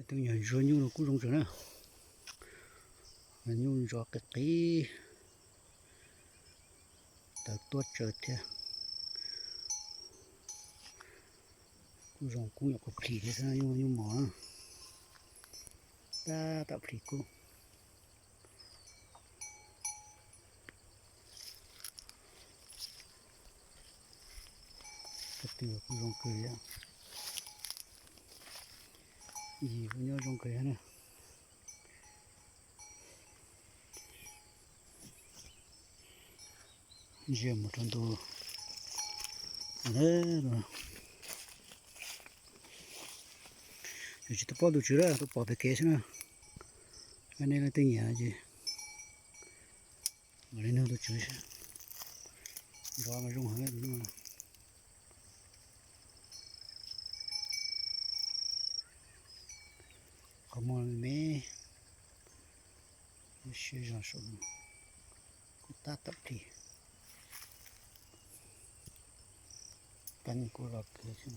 tôi nhớ rồi nhu nó cũng rong rồi nè nhu rõ cái tao tuốt trời thế cũng rong cũng nhập cái phì thế sao nhu mỏ ta tạo phì cũng cái từ cũng rong cười á gì cũng nhớ rong cười nè giờ một con đồ đấy rồi chỉ tôi bỏ đồ chứa ra tôi bỏ về kế xem nào cái này là tinh nhà gì mà lên đồ chứa xem rồi mà rong hết luôn comment mais monsieur Jean-Chaume ta tập thì canh của lọt kia chứ